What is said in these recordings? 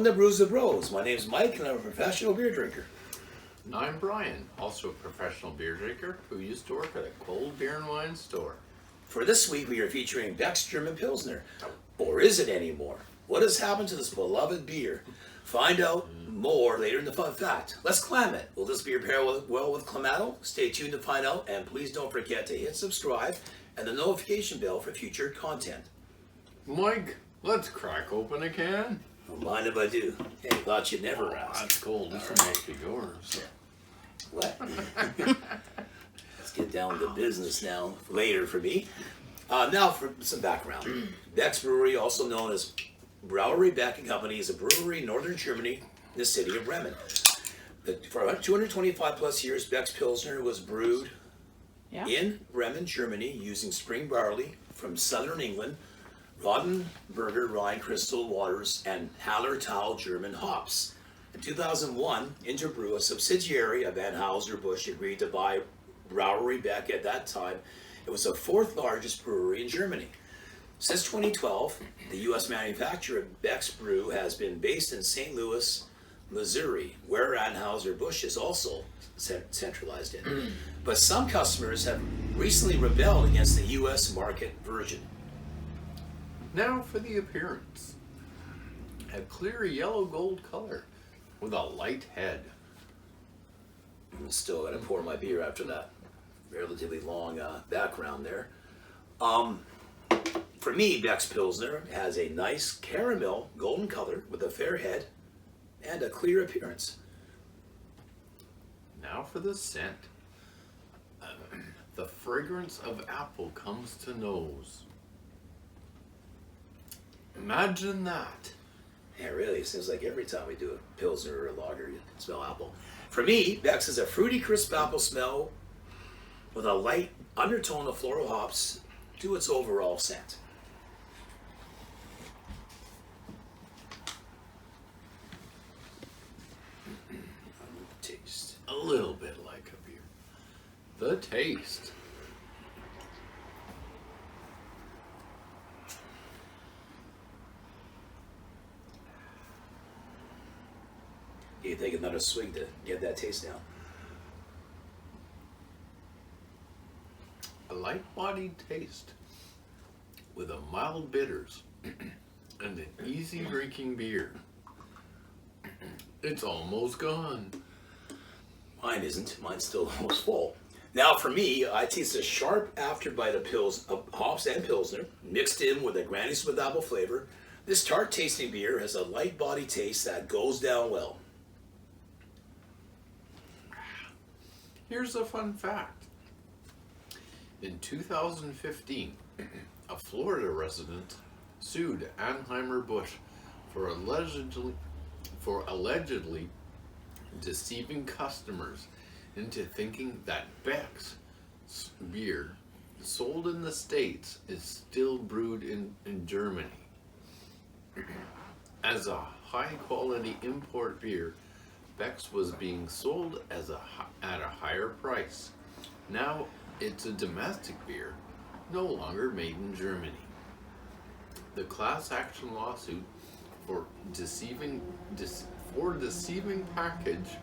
Welcome to Brews with Bros. My name is Mike and I'm a professional beer drinker. And I'm Brian, also a professional beer drinker who used to work at a cold beer and wine store. For this week, we are featuring Beck's German Pilsner. Or is it anymore? What has happened to this beloved beer? Find out more later in the fun fact. Let's clam it. Will this beer pair well with clamato? Stay tuned to find out, and please don't forget to hit subscribe and the notification bell for future content. Mike, let's crack open a can. Don't mind if I do. Hey, thought you'd never ask. That's cold. This must be yours. What? Let's get down to business now. Later for me. Now for some background. Beck's Brewery, also known as Brauerei Beck and Company, is a brewery in northern Germany, in the city of Bremen. For about 225 plus years, Beck's Pilsner was brewed in Bremen, Germany, using spring barley from southern England, Rodenburger Rhine crystal waters, and Hallertau German hops. In 2001, Interbrew, a subsidiary of Anheuser-Busch, agreed to buy Brauerei Beck. At that time, it was the fourth largest brewery in Germany. Since 2012, the U.S. manufacturer of Beck's Brew has been based in St. Louis, Missouri, where Anheuser-Busch is also centralized in. But some customers have recently rebelled against the U.S. market version. Now for the appearance. A clear yellow gold color with a light head. I'm still gonna pour my beer after that relatively long background there. For me, Beck's Pilsner has a nice caramel golden color with a fair head and a clear appearance. Now for the scent. The fragrance of apple comes to nose. Imagine that. Yeah, really, it seems like every time we do a Pilsner or a lager, you can smell apple. For me, Beck's is a fruity, crisp apple smell with a light undertone of floral hops to its overall scent. Taste. A little bit like a beer. The taste. You take another swig to get that taste down. A light-bodied taste with a mild bitters and an easy drinking beer. It's almost gone. Mine isn't. Mine's still almost full. Now for me, I taste a sharp afterbite of hops and Pilsner mixed in with a Granny Smith apple flavor. This tart tasting beer has a light body taste that goes down well. Here's a fun fact. In 2015, a Florida resident sued Anheuser-Busch for allegedly deceiving customers into thinking that Beck's beer sold in the States is still brewed in Germany. As a high-quality import beer, Beck's was being sold at a higher price. Now it's a domestic beer, no longer made in Germany. The class action lawsuit for deceiving package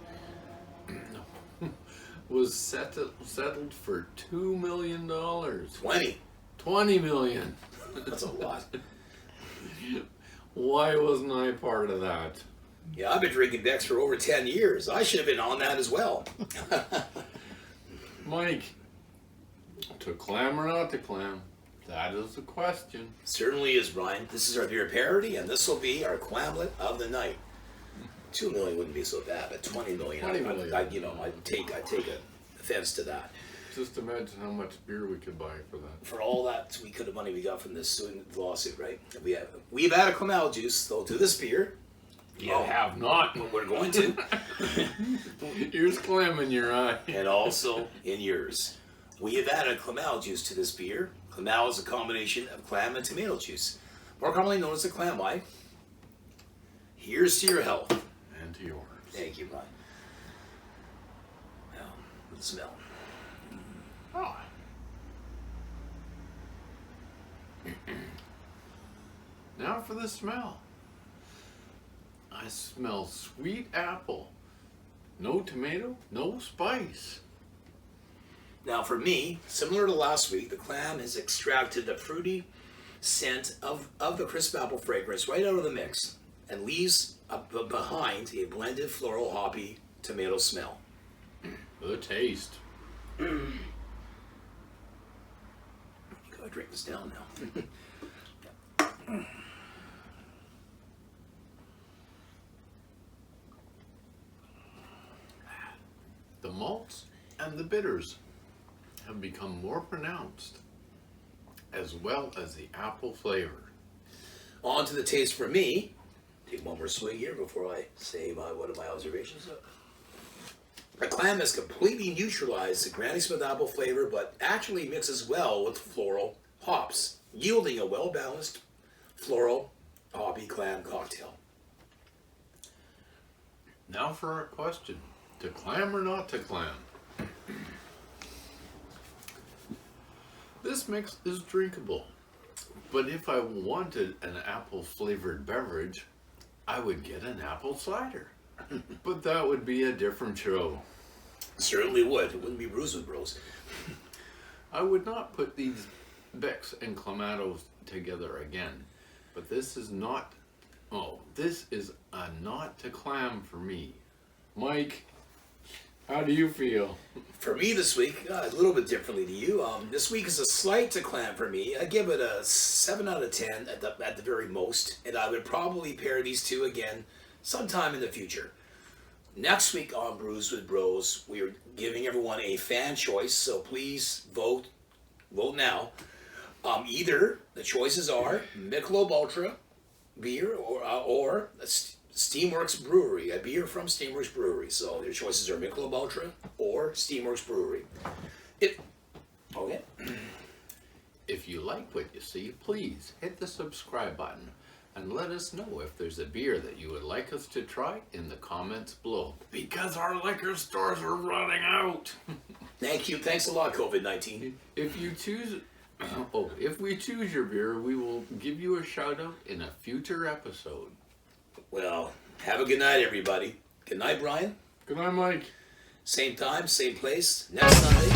was settled for $2 million. 20 million. That's a lot. Why wasn't I part of that? Yeah, I've been drinking Beck's for over 10 years. I should have been on that as well. Mike, to clam or not to clam? That is the question. Certainly is, Brian. This is our beer parody, and this will be our clamlet of the night. 2 million wouldn't be so bad, but 20 million. 20 million. I'd take offense to that. Just imagine how much beer we could buy for that. For all that money we got from this lawsuit, right? We've had a Clam juice, though, to this beer. You have not. But we're going to. Here's clam in your eye. And also in yours. We have added Clam juice to this beer. Clam is a combination of clam and tomato juice, more commonly known as the Clam Eye. Here's to your health. And to yours. Thank you, Brian. Now, the smell. Oh. Now for the smell. I smell sweet apple. No tomato, no spice. Now for me, similar to last week, the Clam has extracted the fruity scent of the crisp apple fragrance right out of the mix and leaves behind a blended floral hoppy tomato smell. The taste. Gotta drink this down now. The malts and the bitters have become more pronounced, as well as the apple flavor. On to the taste for me. Take one more swig here before I say one of my observations. The Clam has completely neutralized the Granny Smith apple flavor, but actually mixes well with floral hops, yielding a well-balanced floral hoppy clam cocktail. Now for our question. To clam or not to clam? This mix is drinkable, but if I wanted an apple-flavored beverage, I would get an apple cider. But that would be a different show. Certainly would. It wouldn't be Brews with Bros. I would not put these Becks and clamatos together again, but this is not, this is a not to clam for me. Mike, how do you feel? For me this week, a little bit differently to you. This week is a slight to Clam for me. I give it a 7 out of 10 at the very most, and I would probably pair these two again sometime in the future. Next week on Brews with Bros, we are giving everyone a fan choice, so please vote now. Either the choices are Michelob Ultra beer or Steamworks Brewery, a beer from Steamworks Brewery. So your choices are Michelob Ultra or Steamworks Brewery. Okay. If you like what you see, please hit the subscribe button and let us know if there's a beer that you would like us to try in the comments below. Because our liquor stores are running out. Thank you. Thanks a lot, COVID-19. If we choose your beer, we will give you a shout out in a future episode. Well, have a good night, everybody. Good night, Brian. Good night, Mike. Same time, same place, next Sunday.